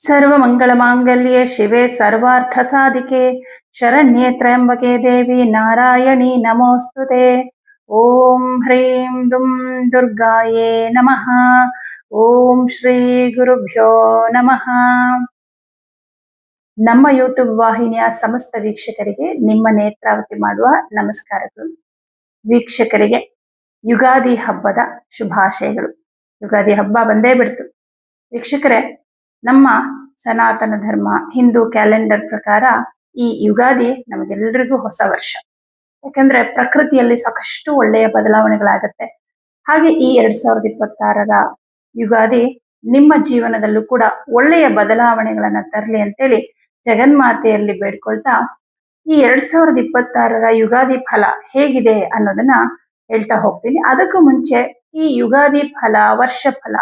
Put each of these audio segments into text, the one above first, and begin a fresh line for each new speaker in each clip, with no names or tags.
सर्वमङ्गलमाङ्गल्ये शिवे सर्वार्थसाधिके शरण्ये त्र्यम्बके देवी नारायणी नमोऽस्तुते। ॐ ह्रीं दुं दुर्गाये नमः। ಓಂ ಶ್ರೀ ಗುರುಭ್ಯೋ ನಮಃ. ನಮ್ಮ ಯೂಟ್ಯೂಬ್ ವಾಹಿನಿಯ ಸಮಸ್ತ ವೀಕ್ಷಕರಿಗೆ ನಿಮ್ಮ ನೇತ್ರಾವತಿ ಮಾಡುವ ನಮಸ್ಕಾರಗಳು. ವೀಕ್ಷಕರಿಗೆ ಯುಗಾದಿ ಹಬ್ಬದ ಶುಭಾಶಯಗಳು. ಯುಗಾದಿ ಹಬ್ಬ ಬಂದೇ ಬಿಡ್ತು ವೀಕ್ಷಕರೇ. ನಮ್ಮ ಸನಾತನ ಧರ್ಮ ಹಿಂದೂ ಕ್ಯಾಲೆಂಡರ್ ಪ್ರಕಾರ ಈ ಯುಗಾದಿ ನಮಗೆಲ್ಲರಿಗೂ ಹೊಸ ವರ್ಷ. ಯಾಕಂದ್ರೆ ಪ್ರಕೃತಿಯಲ್ಲಿ ಸಾಕಷ್ಟು ಒಳ್ಳೆಯ ಬದಲಾವಣೆಗಳಾಗತ್ತೆ. ಹಾಗೆ ಈ 2026ರ ಯುಗಾದಿ ನಿಮ್ಮ ಜೀವನದಲ್ಲೂ ಕೂಡ ಒಳ್ಳೆಯ ಬದಲಾವಣೆಗಳನ್ನ ತರಲಿ ಅಂತೇಳಿ ಜಗನ್ಮಾತೆಯಲ್ಲಿ ಬೇಡ್ಕೊಳ್ತಾ ಈ 2026ರ ಯುಗಾದಿ ಫಲ ಹೇಗಿದೆ ಅನ್ನೋದನ್ನ ಹೇಳ್ತಾ ಹೋಗ್ತೀನಿ. ಅದಕ್ಕೂ ಮುಂಚೆ ಈ ಯುಗಾದಿ ಫಲ, ವರ್ಷ ಫಲ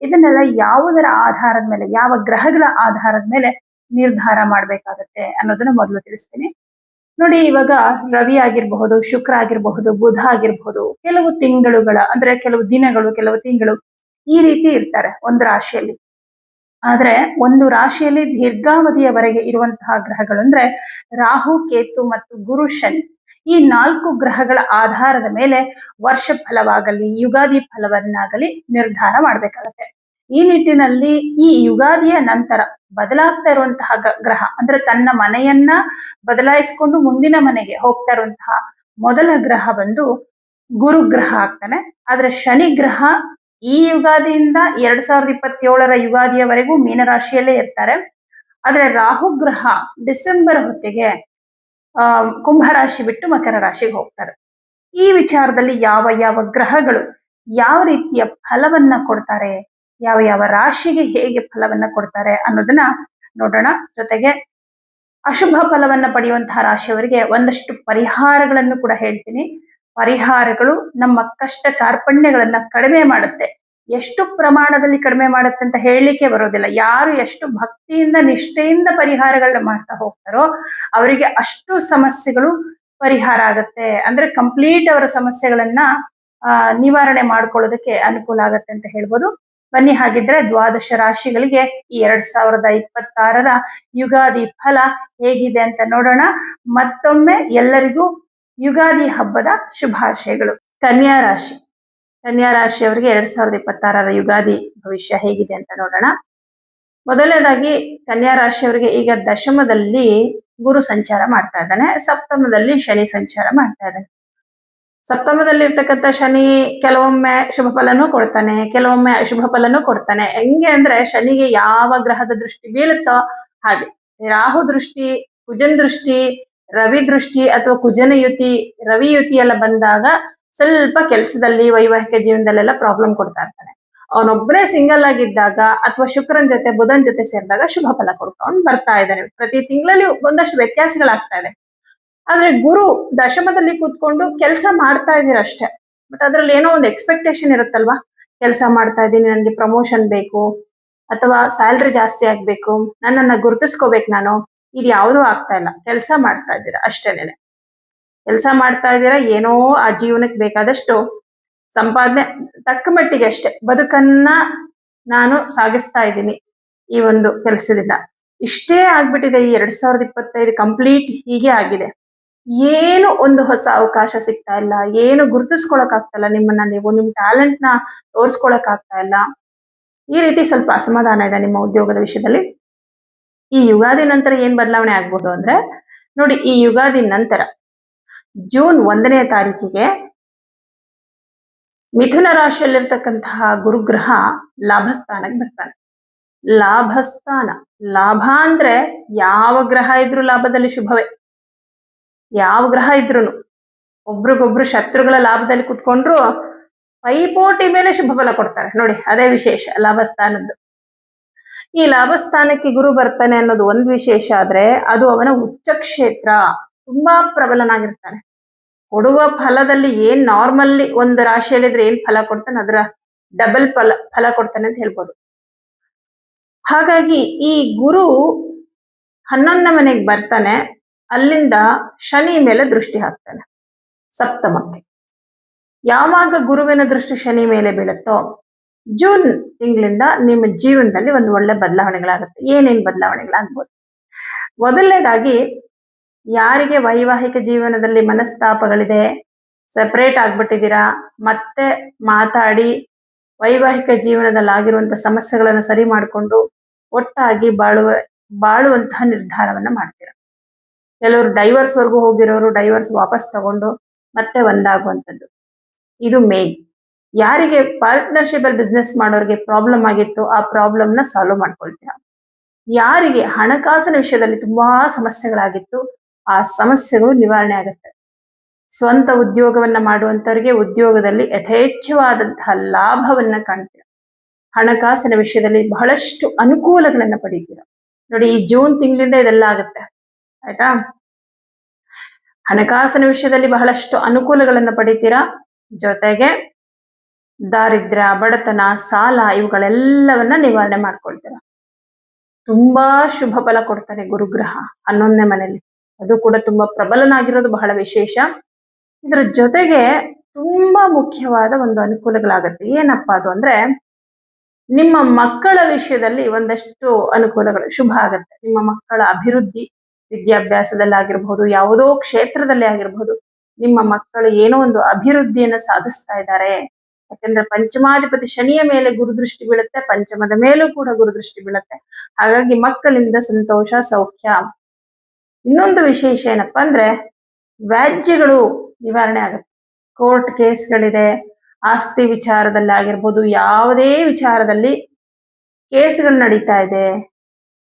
ಇದನ್ನೆಲ್ಲ ಯಾವುದರ ಆಧಾರದ ಮೇಲೆ, ಯಾವ ಗ್ರಹಗಳ ಆಧಾರದ ಮೇಲೆ ನಿರ್ಧಾರ ಮಾಡ್ಬೇಕಾಗತ್ತೆ ಅನ್ನೋದನ್ನ ಮೊದಲು ತಿಳಿಸ್ತೀನಿ. ನೋಡಿ, ಇವಾಗ ರವಿ ಆಗಿರಬಹುದು, ಶುಕ್ರ ಆಗಿರಬಹುದು, ಬುಧ ಆಗಿರಬಹುದು, ಕೆಲವು ತಿಂಗಳುಗಳ ಅಂದ್ರೆ ಕೆಲವು ದಿನಗಳು, ಕೆಲವು ತಿಂಗಳು ಈ ರೀತಿ ಇರ್ತಾರೆ ಒಂದು ರಾಶಿಯಲ್ಲಿ. ಆದ್ರೆ ಒಂದು ರಾಶಿಯಲ್ಲಿ ದೀರ್ಘಾವಧಿಯವರೆಗೆ ಇರುವಂತಹ ಗ್ರಹಗಳು ಅಂದ್ರೆ ರಾಹು, ಕೇತು ಮತ್ತು ಗುರು, ಶನಿ, ಈ 4 ಗ್ರಹಗಳ ಆಧಾರದ ಮೇಲೆ ವರ್ಷ ಫಲವಾಗಲಿ ಯುಗಾದಿ ಫಲವನ್ನಾಗಲಿ ನಿರ್ಧಾರ ಮಾಡ್ಬೇಕಾಗತ್ತೆ. ಈ ನಿಟ್ಟಿನಲ್ಲಿ ಈ ಯುಗಾದಿಯ ನಂತರ ಬದಲಾಗ್ತಾ ಇರುವಂತಹ ಗ್ರಹ ಅಂದ್ರೆ ತನ್ನ ಮನೆಯನ್ನ ಬದಲಾಯಿಸಿಕೊಂಡು ಮುಂದಿನ ಮನೆಗೆ ಹೋಗ್ತಾ ಇರುವಂತಹ ಮೊದಲ ಗ್ರಹ ಬಂದು ಗುರು ಗ್ರಹ ಆಗ್ತಾನೆ. ಆದ್ರೆ ಶನಿ ಗ್ರಹ ಈ ಯುಗಾದಿಯಿಂದ 2027ರ ಯುಗಾದಿಯವರೆಗೂ ಮೀನರಾಶಿಯಲ್ಲೇ ಇರ್ತಾರೆ. ಆದ್ರೆ ರಾಹು ಗ್ರಹ ಡಿಸೆಂಬರ್ ಹೊತ್ತಿಗೆ ಕುಂಭರಾಶಿ ಬಿಟ್ಟು ಮಕರ ರಾಶಿಗೆ ಹೋಗ್ತಾರೆ. ಈ ವಿಚಾರದಲ್ಲಿ ಯಾವ ಯಾವ ಗ್ರಹಗಳು ಯಾವ ರೀತಿಯ ಫಲವನ್ನ ಕೊಡ್ತಾರೆ, ಯಾವ ಯಾವ ರಾಶಿಗೆ ಹೇಗೆ ಫಲವನ್ನ ಕೊಡ್ತಾರೆ ಅನ್ನೋದನ್ನ ನೋಡೋಣ. ಜೊತೆಗೆ ಅಶುಭ ಫಲವನ್ನ ಪಡೆಯುವಂತಹ ರಾಶಿಯವರಿಗೆ ಒಂದಷ್ಟು ಪರಿಹಾರಗಳನ್ನು ಕೂಡ ಹೇಳ್ತೀನಿ. ಪರಿಹಾರಗಳು ನಮ್ಮ ಕಷ್ಟ ಕಾರ್ಪಣ್ಯಗಳನ್ನ ಕಡಿಮೆ ಮಾಡುತ್ತೆ. ಎಷ್ಟು ಪ್ರಮಾಣದಲ್ಲಿ ಕಡಿಮೆ ಮಾಡುತ್ತೆ ಅಂತ ಹೇಳಲಿಕ್ಕೆ ಬರೋದಿಲ್ಲ. ಯಾರು ಎಷ್ಟು ಭಕ್ತಿಯಿಂದ ನಿಷ್ಠೆಯಿಂದ ಪರಿಹಾರಗಳನ್ನ ಮಾಡ್ತಾ ಹೋಗ್ತಾರೋ ಅವರಿಗೆ ಅಷ್ಟು ಸಮಸ್ಯೆಗಳು ಪರಿಹಾರ ಆಗತ್ತೆ. ಅಂದ್ರೆ ಕಂಪ್ಲೀಟ್ ಅವರ ಸಮಸ್ಯೆಗಳನ್ನ ನಿವಾರಣೆ ಮಾಡ್ಕೊಳ್ಳೋದಕ್ಕೆ ಅನುಕೂಲ ಆಗತ್ತೆ ಅಂತ ಹೇಳ್ಬೋದು. ಬನ್ನಿ, ಹಾಗಿದ್ರೆ ದ್ವಾದಶ ರಾಶಿಗಳಿಗೆ ಈ 2026ರ ಯುಗಾದಿ ಫಲ ಹೇಗಿದೆ ಅಂತ ನೋಡೋಣ. ಮತ್ತೊಮ್ಮೆ ಎಲ್ಲರಿಗೂ ಯುಗಾದಿ ಹಬ್ಬದ ಶುಭಾಶಯಗಳು. ಕನ್ಯಾ ರಾಶಿ, ಕನ್ಯಾ ರಾಶಿಯವರಿಗೆ 2026ರ ಯುಗಾದಿ ಭವಿಷ್ಯ ಹೇಗಿದೆ ಅಂತ ನೋಡೋಣ. ಮೊದಲನೇದಾಗಿ ಕನ್ಯಾ ರಾಶಿಯವರಿಗೆ ಈಗ ದಶಮದಲ್ಲಿ ಗುರು ಸಂಚಾರ ಮಾಡ್ತಾ ಇದ್ದಾನೆ, ಸಪ್ತಮದಲ್ಲಿ ಶನಿ ಸಂಚಾರ ಮಾಡ್ತಾ ಇದ್ದಾನೆ. ಸಪ್ತಮದಲ್ಲಿ ಇರ್ತಕ್ಕಂಥ ಶನಿ ಕೆಲವೊಮ್ಮೆ ಶುಭ ಫಲನೂ ಕೊಡ್ತಾನೆ, ಕೆಲವೊಮ್ಮೆ ಅಶುಭ ಫಲನೂ ಕೊಡ್ತಾನೆ. ಹೆಂಗೆ ಅಂದ್ರೆ ಶನಿಗೆ ಯಾವ ಗ್ರಹದ ದೃಷ್ಟಿ ಬೀಳುತ್ತೋ ಹಾಗೆ. ರಾಹು ದೃಷ್ಟಿ, ಕುಜನ್ ದೃಷ್ಟಿ, ರವಿ ದೃಷ್ಟಿ ಅಥವಾ ಕುಜನ ಯುತಿ, ರವಿ ಯುತಿ ಎಲ್ಲ ಬಂದಾಗ ಸ್ವಲ್ಪ ಕೆಲಸದಲ್ಲಿ ವೈವಾಹಿಕ ಜೀವನದಲ್ಲೆಲ್ಲ ಪ್ರಾಬ್ಲಮ್ ಕೊಡ್ತಾ ಇರ್ತಾನೆ. ಅವನೊಬ್ಬರೇ ಸಿಂಗಲ್ ಆಗಿದ್ದಾಗ ಅಥವಾ ಶುಕ್ರನ್ ಜೊತೆ ಬುಧನ್ ಜೊತೆ ಸೇರಿದಾಗ ಶುಭ ಫಲ ಕೊಡ್ಕೊಂಡು ಬರ್ತಾ ಇದ್ದಾನೆ. ಪ್ರತಿ ತಿಂಗಳಲ್ಲಿ ಒಂದಷ್ಟು ವ್ಯತ್ಯಾಸಗಳಾಗ್ತಾ ಇದೆ. ಆದ್ರೆ ಗುರು ದಶಮದಲ್ಲಿ ಕೂತ್ಕೊಂಡು ಕೆಲಸ ಮಾಡ್ತಾ ಇದೀರ ಅಷ್ಟೇ, ಬಟ್ ಅದ್ರಲ್ಲಿ ಏನೋ ಒಂದು ಎಕ್ಸ್ಪೆಕ್ಟೇಷನ್ ಇರುತ್ತಲ್ವಾ. ಕೆಲಸ ಮಾಡ್ತಾ ಇದ್ದೀನಿ, ನನಗೆ ಪ್ರಮೋಷನ್ ಬೇಕು ಅಥವಾ ಸ್ಯಾಲ್ರಿ ಜಾಸ್ತಿ ಆಗ್ಬೇಕು, ನನ್ನನ್ನ ಗುರುತಿಸ್ಕೋಬೇಕು ನಾನು, ಇದು ಯಾವುದೂ ಆಗ್ತಾ ಇಲ್ಲ. ಕೆಲಸ ಮಾಡ್ತಾ ಇದ್ದೀರಾ ಅಷ್ಟೇನೆ, ಕೆಲಸ ಮಾಡ್ತಾ ಇದ್ದೀರಾ. ಏನೋ ಆ ಜೀವನಕ್ಕೆ ಬೇಕಾದಷ್ಟು ಸಂಪಾದನೆ ತಕ್ಕ ಮಟ್ಟಿಗೆ ಅಷ್ಟೇ ಬದುಕನ್ನ ನಾನು ಸಾಗಿಸ್ತಾ ಇದ್ದೀನಿ ಈ ಒಂದು ಕೆಲಸದಿಂದ. ಇಷ್ಟೇ ಆಗ್ಬಿಟ್ಟಿದೆ ಈ 2025 ಕಂಪ್ಲೀಟ್ ಹೀಗೆ ಆಗಿದೆ. ಏನು ಒಂದು ಹೊಸ ಅವಕಾಶ ಸಿಗ್ತಾ ಇಲ್ಲ, ಏನು ಗುರುತಿಸ್ಕೊಳಕ್ ಆಗ್ತಾ ಇಲ್ಲ ನಿಮ್ಮನ್ನ, ನೀವು ನಿಮ್ ಟ್ಯಾಲೆಂಟ್ ನ ತೋರ್ಸ್ಕೊಳಕ್ ಆಗ್ತಾ ಇಲ್ಲ. ಈ ರೀತಿ ಸ್ವಲ್ಪ ಅಸಮಾಧಾನ ಇದೆ ನಿಮ್ಮ ಉದ್ಯೋಗದ ವಿಷಯದಲ್ಲಿ. ಈ ಯುಗಾದಿ ನಂತರ ಏನ್ ಬದಲಾವಣೆ ಆಗ್ಬೋದು ಅಂದ್ರೆ ನೋಡಿ, ಈ ಯುಗಾದಿ ನಂತರ ಜೂನ್ 1ನೇ ತಾರೀಕಿಗೆ ಮಿಥುನ ರಾಶಿಯಲ್ಲಿರ್ತಕ್ಕಂತಹ ಗುರುಗ್ರಹ ಲಾಭಸ್ಥಾನಕ್ಕೆ ಬರ್ತಾನೆ. ಲಾಭಸ್ಥಾನ, ಲಾಭ ಅಂದ್ರೆ ಯಾವ ಗ್ರಹ ಇದ್ರು ಲಾಭದಲ್ಲಿ ಶುಭವೇ. ಯಾವ ಗ್ರಹ ಇದ್ರು ಒಬ್ರಿಗೊಬ್ರು ಶತ್ರುಗಳ ಲಾಭದಲ್ಲಿ ಕುತ್ಕೊಂಡ್ರು ಪೈಪೋಟಿ ಮೇಲೆ ಶುಭ ಫಲ ಕೊಡ್ತಾರೆ. ನೋಡಿ, ಅದೇ ವಿಶೇಷ ಲಾಭಸ್ಥಾನದ್ದು. ಈ ಲಾಭಸ್ಥಾನಕ್ಕೆ ಗುರು ಬರ್ತಾನೆ ಅನ್ನೋದು ಒಂದು ವಿಶೇಷ. ಆದ್ರೆ ಅದು ಅವನ ಉಚ್ಚ ಕ್ಷೇತ್ರ, ತುಂಬಾ ಪ್ರಬಲನಾಗಿರ್ತಾನೆ. ಕೊಡುವ ಫಲದಲ್ಲಿ ಏನ್ ನಾರ್ಮಲ್ಲಿ ಒಂದು ರಾಶಿಯಲ್ಲಿದ್ರೆ ಏನ್ ಫಲ ಕೊಡ್ತಾನೆ ಅದರ ಡಬಲ್ ಫಲ ಕೊಡ್ತಾನೆ ಅಂತ ಹೇಳ್ಬೋದು. ಹಾಗಾಗಿ ಈ ಗುರು 11ನೇ ಮನೆಗೆ ಬರ್ತಾನೆ, ಅಲ್ಲಿಂದ ಶನಿ ಮೇಲೆ ದೃಷ್ಟಿ ಹಾಕ್ತಾನೆ ಸಪ್ತಮಕ್ಕೆ. ಯಾವಾಗ ಗುರುವಿನ ದೃಷ್ಟಿ ಶನಿ ಮೇಲೆ ಬೀಳುತ್ತೋ ಜೂನ್ ತಿಂಗಳಿಂದ ನಿಮ್ಮ ಜೀವನದಲ್ಲಿ ಒಂದು ಒಳ್ಳೆ ಬದಲಾವಣೆಗಳಾಗುತ್ತೆ. ಏನೇನು ಬದಲಾವಣೆಗಳಾಗ್ಬೋದು? ಮೊದಲನೇದಾಗಿ, ಯಾರಿಗೆ ವೈವಾಹಿಕ ಜೀವನದಲ್ಲಿ ಮನಸ್ತಾಪಗಳಿದೆ, ಸೆಪರೇಟ್ ಆಗ್ಬಿಟ್ಟಿದ್ದೀರಾ, ಮತ್ತೆ ಮಾತಾಡಿ ವೈವಾಹಿಕ ಜೀವನದಲ್ಲಿ ಆಗಿರುವಂತಹ ಸಮಸ್ಯೆಗಳನ್ನು ಸರಿ ಮಾಡಿಕೊಂಡು ಒಟ್ಟಾಗಿ ಬಾಳುವಂತಹ ನಿರ್ಧಾರವನ್ನ ಮಾಡ್ತೀರಾ. ಕೆಲವರು ಡೈವರ್ಸ್ ವರ್ಗೂ ಹೋಗಿರೋರು ಡೈವರ್ಸ್ ವಾಪಸ್ ತಗೊಂಡು ಮತ್ತೆ ಒಂದಾಗುವಂಥದ್ದು. ಇದು ಮೇನ್. ಯಾರಿಗೆ ಪಾರ್ಟ್ನರ್ಶಿಪ್ ಅಲ್ಲಿ ಬಿಸ್ನೆಸ್ ಮಾಡೋರಿಗೆ ಪ್ರಾಬ್ಲಮ್ ಆಗಿತ್ತು, ಆ ಪ್ರಾಬ್ಲಮ್ ನ ಸಾಲ್ವ್ ಮಾಡ್ಕೊಳ್ತೀರಾ. ಯಾರಿಗೆ ಹಣಕಾಸಿನ ವಿಷಯದಲ್ಲಿ ತುಂಬಾ ಸಮಸ್ಯೆಗಳಾಗಿತ್ತು, ಆ ಸಮಸ್ಯೆಗಳು ನಿವಾರಣೆ ಆಗುತ್ತೆ. ಸ್ವಂತ ಉದ್ಯೋಗವನ್ನ ಮಾಡುವಂತವರಿಗೆ ಉದ್ಯೋಗದಲ್ಲಿ ಯಥೇಚ್ಛವಾದಂತಹ ಲಾಭವನ್ನ ಕಾಣ್ತೀರಾ. ಹಣಕಾಸಿನ ವಿಷಯದಲ್ಲಿ ಬಹಳಷ್ಟು ಅನುಕೂಲಗಳನ್ನ ಪಡಿತೀರಾ. ನೋಡಿ, ಈ ಜೂನ್ ತಿಂಗಳಿಂದ ಇದೆಲ್ಲ ಆಗುತ್ತೆ, ಆಯ್ತಾ? ಹಣಕಾಸಿನ ವಿಷಯದಲ್ಲಿ ಬಹಳಷ್ಟು ಅನುಕೂಲಗಳನ್ನ ಪಡಿತೀರಾ. ಜೊತೆಗೆ ದಾರಿದ್ರ್ಯ, ಬಡತನ, ಸಾಲ ಇವುಗಳೆಲ್ಲವನ್ನ ನಿವಾರಣೆ ಮಾಡ್ಕೊಳ್ತೀರಾ. ತುಂಬಾ ಶುಭ ಫಲ ಕೊಡ್ತಾನೆ ಗುರುಗ್ರಹ 11ನೇ ಮನೆಯಲ್ಲಿ. ಅದು ಕೂಡ ತುಂಬಾ ಪ್ರಬಲನಾಗಿರೋದು ಬಹಳ ವಿಶೇಷ. ಇದರ ಜೊತೆಗೆ ತುಂಬಾ ಮುಖ್ಯವಾದ ಒಂದು ಅನುಕೂಲಗಳಾಗತ್ತೆ. ಏನಪ್ಪಾ ಅದು ಅಂದ್ರೆ, ನಿಮ್ಮ ಮಕ್ಕಳ ವಿಷಯದಲ್ಲಿ ಒಂದಷ್ಟು ಅನುಕೂಲಗಳು ಶುಭ ಆಗತ್ತೆ. ನಿಮ್ಮ ಮಕ್ಕಳ ಅಭಿವೃದ್ಧಿ, ವಿದ್ಯಾಭ್ಯಾಸದಲ್ಲಿ ಆಗಿರ್ಬಹುದು, ಯಾವುದೋ ಕ್ಷೇತ್ರದಲ್ಲಿ ಆಗಿರ್ಬಹುದು, ನಿಮ್ಮ ಮಕ್ಕಳು ಏನೋ ಒಂದು ಅಭಿವೃದ್ಧಿಯನ್ನು ಸಾಧಿಸ್ತಾ ಇದ್ದಾರೆ. ಯಾಕಂದ್ರೆ ಪಂಚಮಾಧಿಪತಿ ಶನಿಯ ಮೇಲೆ ಗುರುದೃಷ್ಟಿ ಬೀಳುತ್ತೆ, ಪಂಚಮದ ಮೇಲೂ ಕೂಡ ಗುರುದೃಷ್ಟಿ ಬೀಳುತ್ತೆ. ಹಾಗಾಗಿ ಮಕ್ಕಳಿಂದ ಸಂತೋಷ, ಸೌಖ್ಯ. ಇನ್ನೊಂದು ವಿಶೇಷ ಏನಪ್ಪಾ ಅಂದ್ರೆ, ವ್ಯಾಜ್ಯಗಳು ನಿವಾರಣೆ ಆಗುತ್ತೆ. ಕೋರ್ಟ್ ಕೇಸ್ಗಳಿದೆ, ಆಸ್ತಿ ವಿಚಾರದಲ್ಲಿ ಆಗಿರ್ಬೋದು, ಯಾವುದೇ ವಿಚಾರದಲ್ಲಿ ಕೇಸ್ಗಳು ನಡೀತಾ ಇದೆ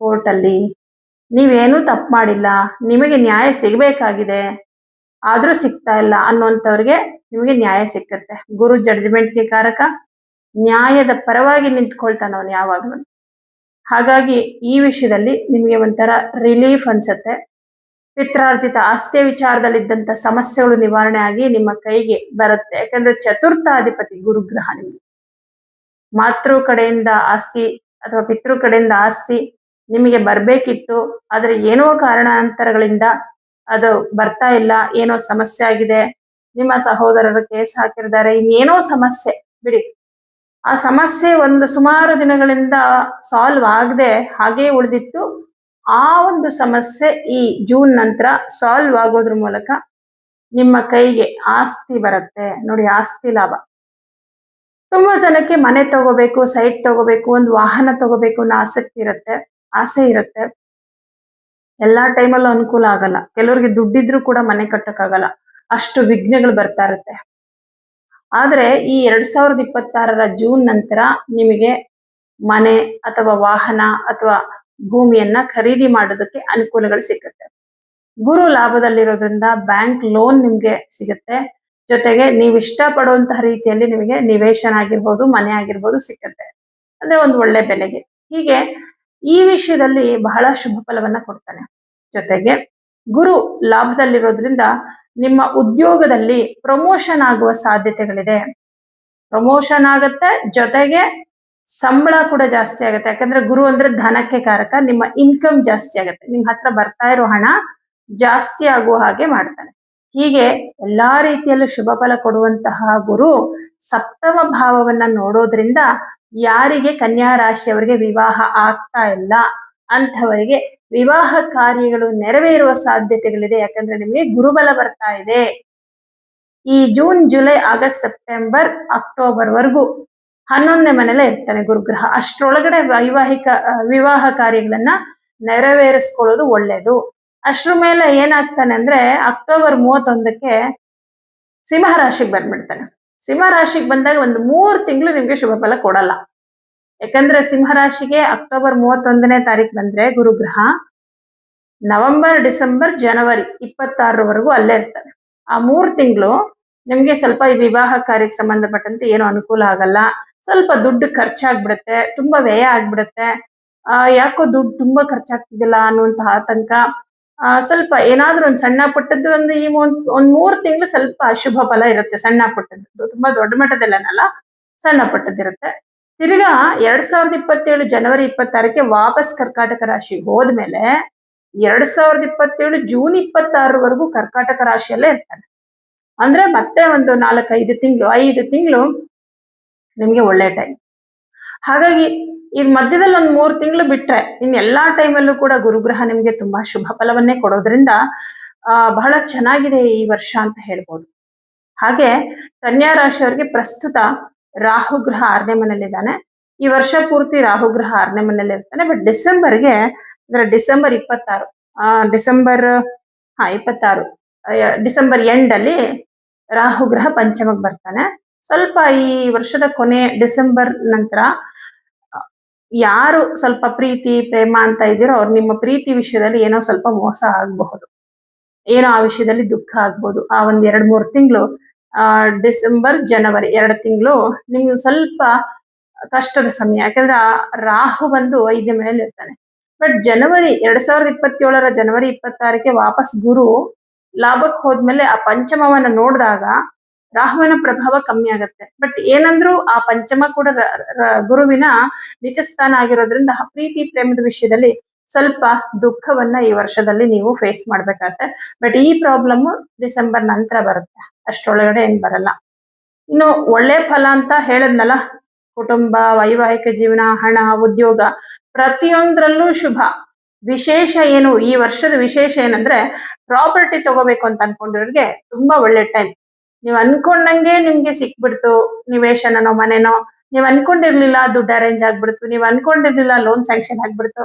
ಕೋರ್ಟ್ ಅಲ್ಲಿ, ನೀವೇನೂ ತಪ್ಪು ಮಾಡಿಲ್ಲ, ನಿಮಗೆ ನ್ಯಾಯ ಸಿಗಬೇಕಾಗಿದೆ, ಆದ್ರೂ ಸಿಗ್ತಾ ಇಲ್ಲ ಅನ್ನುವಂಥವ್ರಿಗೆ ನಿಮಗೆ ನ್ಯಾಯ ಸಿಕ್ಕತ್ತೆ. ಗುರು ಜಡ್ಜ್ಮೆಂಟ್ಗೆ ಕಾರಕ, ನ್ಯಾಯದ ಪರವಾಗಿ ನಿಂತ್ಕೊಳ್ತಾನ ಅವನು ಯಾವಾಗ್ಲೂ. ಹಾಗಾಗಿ ಈ ವಿಷಯದಲ್ಲಿ ನಿಮಗೆ ಒಂಥರ ರಿಲೀಫ್ ಅನ್ಸತ್ತೆ. ಪಿತ್ರಾರ್ಜಿತ ಆಸ್ತಿಯ ವಿಚಾರದಲ್ಲಿದ್ದಂತ ಸಮಸ್ಯೆಗಳು ನಿವಾರಣೆ ಆಗಿ ನಿಮ್ಮ ಕೈಗೆ ಬರುತ್ತೆ. ಯಾಕಂದ್ರೆ ಚತುರ್ಥಾಧಿಪತಿ ಗುರುಗ್ರಹ. ನಿಮಗೆ ಮಾತೃ ಕಡೆಯಿಂದ ಆಸ್ತಿ ಅಥವಾ ಪಿತೃ ಕಡೆಯಿಂದ ಆಸ್ತಿ ನಿಮಗೆ ಬರ್ಬೇಕಿತ್ತು, ಆದ್ರೆ ಏನೋ ಕಾರಣಾಂತರಗಳಿಂದ ಅದು ಬರ್ತಾ ಇಲ್ಲ, ಏನೋ ಸಮಸ್ಯೆ ಆಗಿದೆ, ನಿಮ್ಮ ಸಹೋದರರು ಕೇಸ್ ಹಾಕಿರ್ತಾರೆ, ಇನ್ನೇನೋ ಸಮಸ್ಯೆ ಬಿಡಿ. ಆ ಸಮಸ್ಯೆ ಒಂದು ಸುಮಾರು ದಿನಗಳಿಂದ ಸಾಲ್ವ್ ಆಗದೆ ಹಾಗೇ ಉಳಿದಿತ್ತು. ಆ ಒಂದು ಸಮಸ್ಯೆ ಈ ಜೂನ್ ನಂತರ ಸಾಲ್ವ್ ಆಗೋದ್ರ ಮೂಲಕ ನಿಮ್ಮ ಕೈಗೆ ಆಸ್ತಿ ಬರುತ್ತೆ. ನೋಡಿ, ಆಸ್ತಿ ಲಾಭ. ತುಂಬಾ ಜನಕ್ಕೆ ಮನೆ ತಗೋಬೇಕು, ಸೈಟ್ ತಗೋಬೇಕು, ಒಂದು ವಾಹನ ತಗೋಬೇಕು ಅನ್ನೋ ಆಸಕ್ತಿ ಇರುತ್ತೆ, ಆಸೆ ಇರುತ್ತೆ. ಎಲ್ಲಾ ಟೈಮಲ್ಲೂ ಅನುಕೂಲ ಆಗಲ್ಲ. ಕೆಲವರಿಗೆ ದುಡ್ಡಿದ್ರು ಕೂಡ ಮನೆ ಕಟ್ಟಕ್ಕಾಗಲ್ಲ, ಅಷ್ಟು ವಿಘ್ನಗಳು ಬರ್ತಾ ಇರುತ್ತೆ. ಆದ್ರೆ ಈ 2026ರ ಜೂನ್ ನಂತರ ನಿಮಗೆ ಮನೆ ಅಥವಾ ವಾಹನ ಅಥವಾ ಭೂಮಿಯನ್ನ ಖರೀದಿ ಮಾಡೋದಕ್ಕೆ ಅನುಕೂಲಗಳು ಸಿಗುತ್ತೆ. ಗುರು ಲಾಭದಲ್ಲಿರೋದ್ರಿಂದ ಬ್ಯಾಂಕ್ ಲೋನ್ ನಿಮ್ಗೆ ಸಿಗುತ್ತೆ. ಜೊತೆಗೆ ನೀವು ಇಷ್ಟಪಡುವಂತಹ ರೀತಿಯಲ್ಲಿ ನಿಮಗೆ ನಿವೇಶನ ಆಗಿರ್ಬೋದು, ಮನೆ ಆಗಿರ್ಬೋದು ಸಿಕ್ಕತ್ತೆ. ಅಂದ್ರೆ ಒಂದು ಒಳ್ಳೆ ಬೆಲೆಗೆ. ಹೀಗೆ ಈ ವಿಷಯದಲ್ಲಿ ಬಹಳ ಶುಭ ಫಲವನ್ನ ಕೊಡ್ತಾನೆ. ಜೊತೆಗೆ ಗುರು ಲಾಭದಲ್ಲಿರೋದ್ರಿಂದ ನಿಮ್ಮ ಉದ್ಯೋಗದಲ್ಲಿ ಪ್ರಮೋಷನ್ ಆಗುವ ಸಾಧ್ಯತೆಗಳಿದೆ. ಪ್ರಮೋಷನ್ ಆಗತ್ತೆ, ಜೊತೆಗೆ ಸಂಬಳ ಕೂಡ ಜಾಸ್ತಿ ಆಗುತ್ತೆ. ಯಾಕಂದ್ರೆ ಗುರು ಅಂದ್ರೆ ಧನಕ್ಕೆ ಕಾರಕ. ನಿಮ್ಮ ಇನ್ಕಮ್ ಜಾಸ್ತಿ ಆಗುತ್ತೆ, ನಿಮ್ ಹತ್ರ ಬರ್ತಾ ಇರೋ ಹಣ ಜಾಸ್ತಿ ಆಗುವ ಹಾಗೆ ಮಾಡ್ತಾನೆ. ಹೀಗೆ ಎಲ್ಲಾ ರೀತಿಯಲ್ಲೂ ಶುಭ ಫಲ ಕೊಡುವಂತಹ ಗುರು ಸಪ್ತಮ ಭಾವವನ್ನ ನೋಡೋದ್ರಿಂದ ಯಾರಿಗೆ ಕನ್ಯಾ ರಾಶಿಯವರಿಗೆ ವಿವಾಹ ಆಗ್ತಾ ಇಲ್ಲ ಅಂಥವರಿಗೆ ವಿವಾಹ ಕಾರ್ಯಗಳು ನೆರವೇರುವ ಸಾಧ್ಯತೆಗಳಿದೆ. ಯಾಕಂದ್ರೆ ನಿಮಗೆ ಗುರುಬಲ ಬರ್ತಾ ಇದೆ. ಈ June, July, August, September, October ವರೆಗೂ 11ನೇ ಮನೇಲೆ ಇರ್ತಾನೆ ಗುರುಗ್ರಹ. ಅಷ್ಟರೊಳಗಡೆ ವಿವಾಹ ಕಾರ್ಯಗಳನ್ನ ನೆರವೇರಿಸ್ಕೊಳ್ಳೋದು ಒಳ್ಳೇದು. ಅಷ್ಟ್ರ ಮೇಲೆ ಏನಾಗ್ತಾನೆ ಅಂದ್ರೆ, ಅಕ್ಟೋಬರ್ 31ಕ್ಕೆ ಸಿಂಹ ರಾಶಿಗೆ ಬಂದ್ಬಿಡ್ತಾನೆ. ಸಿಂಹ ರಾಶಿಗೆ ಬಂದಾಗ ಒಂದು 3 ತಿಂಗಳು ನಿಮ್ಗೆ ಶುಭ ಫಲ ಕೊಡಲ್ಲ. ಯಾಕಂದ್ರೆ ಸಿಂಹ ರಾಶಿಗೆ ಅಕ್ಟೋಬರ್ 31ನೇ ತಾರೀಕು ಬಂದ್ರೆ ಗುರುಗ್ರಹ, ನವೆಂಬರ್, ಡಿಸೆಂಬರ್, ಜನವರಿ 26ರವರೆಗೂ ಅಲ್ಲೇ ಇರ್ತಾನೆ. ಆ 3 ತಿಂಗಳು ನಿಮ್ಗೆ ಸ್ವಲ್ಪ ಈ ವಿವಾಹ ಕಾರ್ಯಕ್ಕೆ ಸಂಬಂಧಪಟ್ಟಂತೆ ಏನು ಅನುಕೂಲ ಆಗಲ್ಲ. ಸ್ವಲ್ಪ ದುಡ್ಡು ಖರ್ಚಾಗ್ಬಿಡುತ್ತೆ, ತುಂಬಾ ವ್ಯಯ ಆಗ್ಬಿಡುತ್ತೆ. ಯಾಕೋ ದುಡ್ಡು ತುಂಬಾ ಖರ್ಚಾಗ್ತಿದಿಲ್ಲ ಅನ್ನುವಂತಹ ಆತಂಕ. ಸ್ವಲ್ಪ ಏನಾದ್ರೂ ಒಂದು ಸಣ್ಣ ಪುಟ್ಟದ್ದು ಒಂದು ಈ ಒಂದ್ 3 ತಿಂಗಳು ಸ್ವಲ್ಪ ಅಶುಭ ಫಲ ಇರುತ್ತೆ. ಸಣ್ಣ ಪುಟ್ಟದ್ದು, ತುಂಬಾ ದೊಡ್ಡ ಮಟ್ಟದಲ್ಲೇನಲ್ಲ, ಸಣ್ಣ ಪುಟ್ಟದಿರುತ್ತೆ. ತಿರ್ಗಾ 2027 ಜನವರಿ 26ಕ್ಕೆ ವಾಪಸ್ ಕರ್ಕಾಟಕ ರಾಶಿಗೆ ಹೋದ್ಮೇಲೆ 2027 ಜೂನ್ 26ರವರೆಗೂ ಕರ್ಕಾಟಕ ರಾಶಿಯಲ್ಲೇ ಇರ್ತಾನೆ. ಅಂದ್ರೆ ಮತ್ತೆ ಒಂದು 4-5 ತಿಂಗಳು ನಿಮ್ಗೆ ಒಳ್ಳೆ ಟೈಮ್. ಹಾಗಾಗಿ ಈ ಮಧ್ಯದಲ್ಲಿ ಒಂದ್ 3 ತಿಂಗಳು ಬಿಟ್ರೆ ಇನ್ ಎಲ್ಲಾ ಟೈಮಲ್ಲೂ ಕೂಡ ಗುರುಗ್ರಹ ನಿಮ್ಗೆ ತುಂಬಾ ಶುಭ ಫಲವನ್ನೇ ಕೊಡೋದ್ರಿಂದ ಬಹಳ ಚೆನ್ನಾಗಿದೆ ಈ ವರ್ಷ ಅಂತ ಹೇಳ್ಬೋದು. ಹಾಗೆ ಕನ್ಯಾ ರಾಶಿಯವರಿಗೆ ಪ್ರಸ್ತುತ ರಾಹುಗ್ರಹ 6ನೇ ಮನೆಯಲ್ಲಿದ್ದಾನೆ. ಈ ವರ್ಷ ಪೂರ್ತಿ ರಾಹುಗ್ರಹ 6ನೇ ಮನೆಯಲ್ಲಿ ಇರ್ತಾನೆ. ಬಟ್ ಡಿಸೆಂಬರ್ಗೆ ಅಂದ್ರೆ ಡಿಸೆಂಬರ್ 26 ಡಿಸೆಂಬರ್ 26 ಡಿಸೆಂಬರ್ ಎಂಡ್ ಅಲ್ಲಿ ರಾಹುಗ್ರಹ ಪಂಚಮಕ್ಕೆ ಬರ್ತಾನೆ. ಸ್ವಲ್ಪ ಈ ವರ್ಷದ ಕೊನೆ ಡಿಸೆಂಬರ್ ನಂತರ ಯಾರು ಸ್ವಲ್ಪ ಪ್ರೀತಿ ಪ್ರೇಮ ಅಂತ ಇದ್ದೀರೋ ಅವ್ರು ನಿಮ್ಮ ಪ್ರೀತಿ ವಿಷಯದಲ್ಲಿ ಏನೋ ಸ್ವಲ್ಪ ಮೋಸ ಆಗಬಹುದು, ಏನೋ ಆ ವಿಷಯದಲ್ಲಿ ದುಃಖ ಆಗ್ಬೋದು. ಆ ಒಂದ್ 2-3 ತಿಂಗಳು ಡಿಸೆಂಬರ್ ಜನವರಿ 2 ತಿಂಗಳು ನಿಮ್ಗೆ ಸ್ವಲ್ಪ ಕಷ್ಟದ ಸಮಯ. ಯಾಕಂದ್ರೆ ಆ ರಾಹು ಬಂದು 5ನೇ ಮನೆಯಲ್ಲಿ ಇರ್ತಾನೆ. ಬಟ್ ಜನವರಿ 2027 ಜನವರಿ 26ಕ್ಕೆ ವಾಪಸ್ ಗುರು ಲಾಭಕ್ಕೆ ಹೋದ್ಮೇಲೆ ಆ ಪಂಚಮವನ್ನ ನೋಡಿದಾಗ ರಾಹುವಿನ ಪ್ರಭಾವ ಕಮ್ಮಿ ಆಗತ್ತೆ. ಬಟ್ ಏನಂದ್ರು ಆ ಪಂಚಮ ಕೂಡ ಗುರುವಿನ ನಿಜ ಸ್ಥಾನ ಆಗಿರೋದ್ರಿಂದ ಪ್ರೀತಿ ಪ್ರೇಮದ ವಿಷಯದಲ್ಲಿ ಸ್ವಲ್ಪ ದುಃಖವನ್ನ ಈ ವರ್ಷದಲ್ಲಿ ನೀವು ಫೇಸ್ ಮಾಡ್ಬೇಕಾಗತ್ತೆ. ಬಟ್ ಈ ಪ್ರಾಬ್ಲಮ್ ಡಿಸೆಂಬರ್ ನಂತರ ಬರುತ್ತೆ, ಅಷ್ಟರೊಳಗಡೆ ಏನ್ ಬರಲ್ಲ. ಇನ್ನು ಒಳ್ಳೆ ಫಲ ಅಂತ ಹೇಳದ್ನಲ್ಲ, ಕುಟುಂಬ, ವೈವಾಹಿಕ ಜೀವನ, ಹಣ, ಉದ್ಯೋಗ ಪ್ರತಿಯೊಂದ್ರಲ್ಲೂ ಶುಭ. ವಿಶೇಷ ಏನು ಈ ವರ್ಷದ ವಿಶೇಷ ಏನಂದ್ರೆ ಪ್ರಾಪರ್ಟಿ ತಗೋಬೇಕು ಅಂತ ಅನ್ಕೊಂಡಿರೋರಿಗೆ ತುಂಬಾ ಒಳ್ಳೆ ಟೈಮ್. ನೀವ್ ಅನ್ಕೊಂಡಂಗೆ ನಿಮ್ಗೆ ಸಿಕ್ಬಿಡ್ತು ನಿವೇಶನನೋ ಮನೆನೋ, ನೀವ್ ಅನ್ಕೊಂಡಿರ್ಲಿಲ್ಲ ದುಡ್ಡು ಅರೇಂಜ್ ಆಗ್ಬಿಡ್ತು, ನೀವ್ ಅನ್ಕೊಂಡಿರ್ಲಿಲ್ಲ ಲೋನ್ ಸ್ಯಾಂಕ್ಷನ್ ಆಗ್ಬಿಡ್ತು,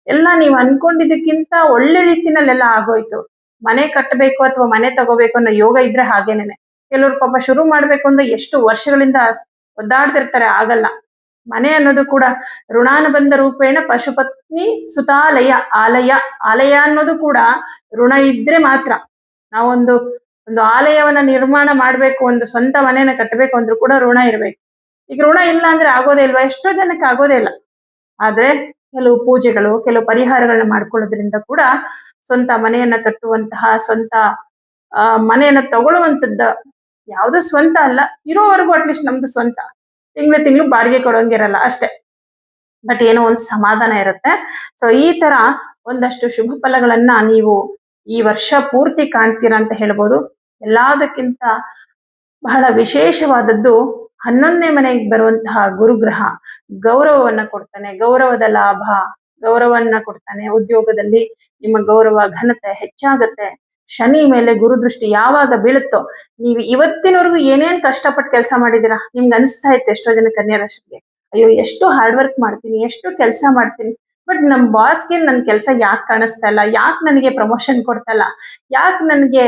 ಎಲ್ಲ ನೀವ್ ಅನ್ಕೊಂಡಿದ್ದಕ್ಕಿಂತ ಒಳ್ಳೆ ರೀತಿನಲ್ಲೆಲ್ಲ ಆಗೋಯ್ತು. ಮನೆ ಕಟ್ಟಬೇಕು ಅಥವಾ ಮನೆ ತಗೋಬೇಕು ಅನ್ನೋ ಯೋಗ ಇದ್ರೆ ಹಾಗೇನೇನೆ. ಕೆಲವ್ರು ಪಾಪ ಶುರು ಮಾಡ್ಬೇಕು ಅಂದ್ರೆ ಎಷ್ಟು ವರ್ಷಗಳಿಂದ ಒದ್ದಾಡ್ತಿರ್ತಾರೆ, ಆಗಲ್ಲ. ಮನೆ ಅನ್ನೋದು ಕೂಡ ಋಣಾನುಬಂಧ ರೂಪೇಣ ಪಶುಪತ್ನಿ ಸುತಾಲಯ ಆಲಯ. ಆಲಯ ಅನ್ನೋದು ಕೂಡ ಋಣ ಇದ್ರೆ ಮಾತ್ರ. ನಾವೊಂದು ಆಲಯವನ್ನ ನಿರ್ಮಾಣ ಮಾಡ್ಬೇಕು, ಒಂದು ಸ್ವಂತ ಮನೆಯನ್ನ ಕಟ್ಟಬೇಕು ಅಂದ್ರೂ ಕೂಡ ಋಣ ಇರ್ಬೇಕು. ಈಗ ಋಣ ಇಲ್ಲ ಅಂದ್ರೆ ಆಗೋದೇ ಇಲ್ವಾ? ಎಷ್ಟೋ ಜನಕ್ಕೆ ಆಗೋದೇ ಇಲ್ಲ. ಆದ್ರೆ ಕೆಲವು ಪೂಜೆಗಳು, ಕೆಲವು ಪರಿಹಾರಗಳನ್ನ ಮಾಡ್ಕೊಳ್ಳೋದ್ರಿಂದ ಕೂಡ ಸ್ವಂತ ಮನೆಯನ್ನ ಕಟ್ಟುವಂತಹ, ಸ್ವಂತ ಮನೆಯನ್ನ ತಗೊಳ್ಳುವಂತದ್ದ ಯಾವ್ದು ಸ್ವಂತ ಅಲ್ಲ, ಇರೋವರೆಗೂ ಅಟ್ಲೀಸ್ಟ್ ನಮ್ದು ಸ್ವಂತ. ತಿಂಗಳು ಬಾಡಿಗೆ ಕೊಡೋಂಗಿರಲ್ಲ ಅಷ್ಟೇ, ಬಟ್ ಏನೋ ಒಂದು ಸಮಾಧಾನ ಇರುತ್ತೆ. ಸೊ ಈ ತರ ಒಂದಷ್ಟು ಶುಭ ಫಲಗಳನ್ನ ನೀವು ಈ ವರ್ಷ ಪೂರ್ತಿ ಕಾಣ್ತೀರಾ ಅಂತ ಹೇಳ್ಬೋದು. ಎಲ್ಲದಕ್ಕಿಂತ ಬಹಳ ವಿಶೇಷವಾದದ್ದು 11ನೇ ಮನೆಗೆ ಬರುವಂತಹ ಗುರುಗ್ರಹ ಗೌರವವನ್ನ ಕೊಡ್ತಾನೆ, ಗೌರವದ ಲಾಭ, ಗೌರವವನ್ನ ಕೊಡ್ತಾನೆ. ಉದ್ಯೋಗದಲ್ಲಿ ನಿಮ್ಮ ಗೌರವ ಘನತೆ ಹೆಚ್ಚಾಗತ್ತೆ. ಶನಿ ಮೇಲೆ ಗುರು ದೃಷ್ಟಿ ಯಾವಾಗ ಬೀಳುತ್ತೋ, ನೀವು ಇವತ್ತಿನವರೆಗೂ ಏನೇನ್ ಕಷ್ಟಪಟ್ಟು ಕೆಲಸ ಮಾಡಿದೀರಾ ನಿಮ್ಗೆ ಅನಿಸ್ತಾ ಇತ್ತು ಎಷ್ಟೋ ಜನ ಕನ್ಯಾ ರಾಶಿಗೆ, ಅಯ್ಯೋ ಎಷ್ಟು ಹಾರ್ಡ್ ವರ್ಕ್ ಮಾಡ್ತೀನಿ, ಎಷ್ಟು ಕೆಲಸ ಮಾಡ್ತೀನಿ, ಬಟ್ ನಮ್ ಬಾಸ್ಗೆ ನನ್ ಕೆಲಸ ಯಾಕೆ ಕಾಣಿಸ್ತಾ ಇಲ್ಲ, ಯಾಕೆ ನನಗೆ ಪ್ರಮೋಷನ್ ಕೊಡ್ತಾ ಇಲ್ಲ, ಯಾಕೆ ನನ್ಗೆ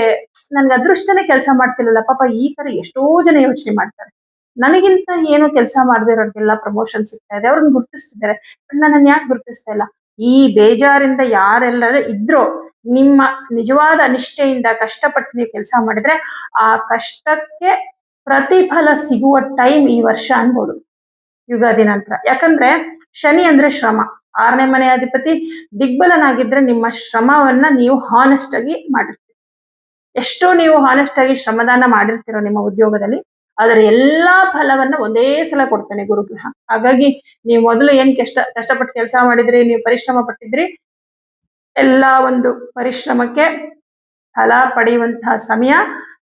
ಅದೃಷ್ಟನೇ ಕೆಲಸ ಮಾಡ್ತಿಲ್ಲಲ್ಲ. ಪಾಪ ಈ ತರ ಎಷ್ಟೋ ಜನ ಯೋಚನೆ ಮಾಡ್ತಾರೆ. ನನಗಿಂತ ಏನು ಕೆಲಸ ಮಾಡದಿರೋರ್ಗೆಲ್ಲ ಪ್ರಮೋಷನ್ ಸಿಗ್ತಾ ಇದೆ, ಅವ್ರನ್ನ ಗುರುತಿಸ್ತಿದ್ದಾರೆ, ಬಟ್ ನನ್ನನ್ನು ಯಾಕೆ ಗುರುತಿಸ್ತಾ ಇಲ್ಲ? ಈ ಬೇಜಾರಿಂದ ಯಾರೆಲ್ಲರೂ ಇದ್ರೋ, ನಿಮ್ಮ ನಿಜವಾದ ನಿಷ್ಠೆಯಿಂದ ಕಷ್ಟಪಟ್ಟು ನೀವು ಕೆಲಸ ಮಾಡಿದ್ರೆ ಆ ಕಷ್ಟಕ್ಕೆ ಪ್ರತಿಫಲ ಸಿಗುವ ಟೈಮ್ ಈ ವರ್ಷ ಅನ್ಬೋದು, ಯುಗಾದಿ ನಂತರ. ಯಾಕಂದ್ರೆ ಶನಿ ಅಂದ್ರೆ ಶ್ರಮ, 6ನೇ ಮನೆ ಅಧಿಪತಿ ದಿಗ್ಬಲನಾಗಿದ್ರೆ ನಿಮ್ಮ ಶ್ರಮವನ್ನ ನೀವು ಹಾನೆಸ್ಟ್ ಆಗಿ ಮಾಡಿರ್ತೀರಿ. ಎಷ್ಟೋ ನೀವು ಹಾನೆಸ್ಟ್ ಆಗಿ ಶ್ರಮದಾನ ಮಾಡಿರ್ತೀರೋ ನಿಮ್ಮ ಉದ್ಯೋಗದಲ್ಲಿ, ಅದರ ಎಲ್ಲಾ ಫಲವನ್ನ ಒಂದೇ ಸಲ ಕೊಡ್ತಾನೆ ಗುರುಗ್ರಹ. ಹಾಗಾಗಿ ನೀವು ಮೊದಲು ಏನ್ ಕಷ್ಟಪಟ್ಟು ಕೆಲಸ ಮಾಡಿದ್ರಿ, ನೀವು ಪರಿಶ್ರಮ ಪಟ್ಟಿದ್ರಿ, ಎಲ್ಲಾ ಒಂದು ಪರಿಶ್ರಮಕ್ಕೆ ಫಲ ಪಡೆಯುವಂತಹ ಸಮಯ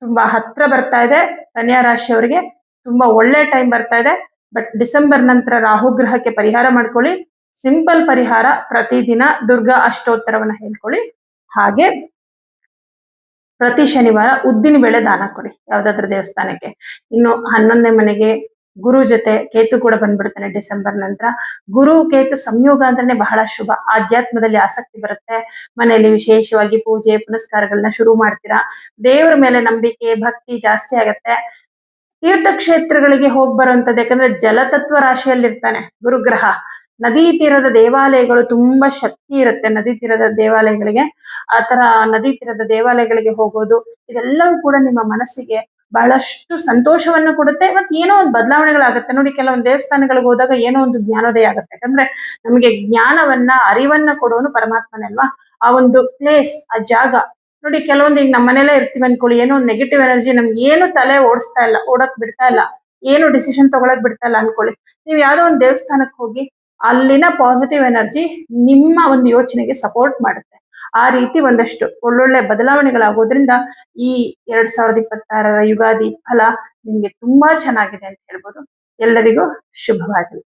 ತುಂಬಾ ಹತ್ರ ಬರ್ತಾ ಇದೆ. ಕನ್ಯಾ ರಾಶಿಯವರಿಗೆ ತುಂಬಾ ಒಳ್ಳೆ ಟೈಮ್ ಬರ್ತಾ ಇದೆ. ಬಟ್ ಡಿಸೆಂಬರ್ ನಂತರ ರಾಹುಗ್ರಹಕ್ಕೆ ಪರಿಹಾರ ಮಾಡ್ಕೊಳ್ಳಿ. ಸಿಂಪಲ್ ಪರಿಹಾರ, ಪ್ರತಿದಿನ ದುರ್ಗಾ ಅಷ್ಟೋತ್ತರವನ್ನ ಹೇಳ್ಕೊಳ್ಳಿ. ಹಾಗೆ ಪ್ರತಿ ಶನಿವಾರ ಉದ್ದಿನ ಬೇಳೆ ದಾನ ಕೊಡಿ ಯಾವ್ದಾದ್ರು ದೇವಸ್ಥಾನಕ್ಕೆ. ಇನ್ನು 11ನೇ ಮನೆಗೆ ಗುರು ಜೊತೆ ಕೇತು ಕೂಡ ಬಂದ್ಬಿಡ್ತಾನೆ ಡಿಸೆಂಬರ್ ನಂತರ. ಗುರು ಕೇತು ಸಂಯೋಗ ಅಂದ್ರೆ ಬಹಳ ಶುಭ. ಆಧ್ಯಾತ್ಮದಲ್ಲಿ ಆಸಕ್ತಿ ಬರುತ್ತೆ, ಮನೆಯಲ್ಲಿ ವಿಶೇಷವಾಗಿ ಪೂಜೆ ಪುನಸ್ಕಾರಗಳನ್ನ ಶುರು ಮಾಡ್ತೀರಾ, ದೇವರ ಮೇಲೆ ನಂಬಿಕೆ ಭಕ್ತಿ ಜಾಸ್ತಿ ಆಗತ್ತೆ. ತೀರ್ಥಕ್ಷೇತ್ರಗಳಿಗೆ ಹೋಗಿ ಬರುವಂತದ್ದು, ಯಾಕಂದ್ರೆ ಜಲತತ್ವ ರಾಶಿಯಲ್ಲಿರ್ತಾನೆ ಗುರುಗ್ರಹ. ನದಿ ತೀರದ ದೇವಾಲಯಗಳು ತುಂಬಾ ಶಕ್ತಿ ಇರುತ್ತೆ. ನದಿ ತೀರದ ದೇವಾಲಯಗಳಿಗೆ, ಆತರ ನದಿ ತೀರದ ದೇವಾಲಯಗಳಿಗೆ ಹೋಗೋದು ಇದೆಲ್ಲವೂ ಕೂಡ ನಿಮ್ಮ ಮನಸ್ಸಿಗೆ ಬಹಳಷ್ಟು ಸಂತೋಷವನ್ನು ಕೊಡುತ್ತೆ. ಮತ್ತೆ ಏನೋ ಒಂದು ಬದಲಾವಣೆಗಳಾಗತ್ತೆ ನೋಡಿ. ಕೆಲವೊಂದು ದೇವಸ್ಥಾನಗಳಿಗೆ ಹೋದಾಗ ಏನೋ ಒಂದು ಜ್ಞಾನೋದಯ ಆಗುತ್ತೆ. ಯಾಕಂದ್ರೆ ನಮಗೆ ಜ್ಞಾನವನ್ನ ಅರಿವನ್ನ ಕೊಡೋನು ಪರಮಾತ್ಮನೇ ಅಲ್ವಾ. ಆ ಒಂದು ಪ್ಲೇಸ್, ಆ ಜಾಗ ನೋಡಿ. ಕೆಲವೊಂದು ಈಗ ನಮ್ಮ ಮನೇಲೇ ಇರ್ತೀವಿ ಅನ್ಕೊಳ್ಳಿ, ಏನೋ ಒಂದು ನೆಗೆಟಿವ್ ಎನರ್ಜಿ ನಮ್ಗೆ ಏನು ತಲೆ ಓಡಕ್ ಬಿಡ್ತಾ ಇಲ್ಲ, ಏನು ಡಿಸಿಷನ್ ತಗೊಳಕ್ ಬಿಡ್ತಾ ಇಲ್ಲ ಅನ್ಕೊಳ್ಳಿ. ನೀವು ಯಾವ್ದೋ ಒಂದು ದೇವಸ್ಥಾನಕ್ಕೆ ಹೋಗಿ ಅಲ್ಲಿನ ಪಾಸಿಟಿವ್ ಎನರ್ಜಿ ನಿಮ್ಮ ಒಂದು ಯೋಚನೆಗೆ ಸಪೋರ್ಟ್ ಮಾಡುತ್ತೆ. ಆ ರೀತಿ ಒಂದಷ್ಟು ಒಳ್ಳೊಳ್ಳೆ ಬದಲಾವಣೆಗಳಾಗೋದ್ರಿಂದ ಈ 2026ರ ಯುಗಾದಿ ಫಲ ನಿಮ್ಗೆ ತುಂಬಾ ಚೆನ್ನಾಗಿದೆ ಅಂತ ಹೇಳ್ಬೋದು. ಎಲ್ಲರಿಗೂ ಶುಭವಾಗಲಿ.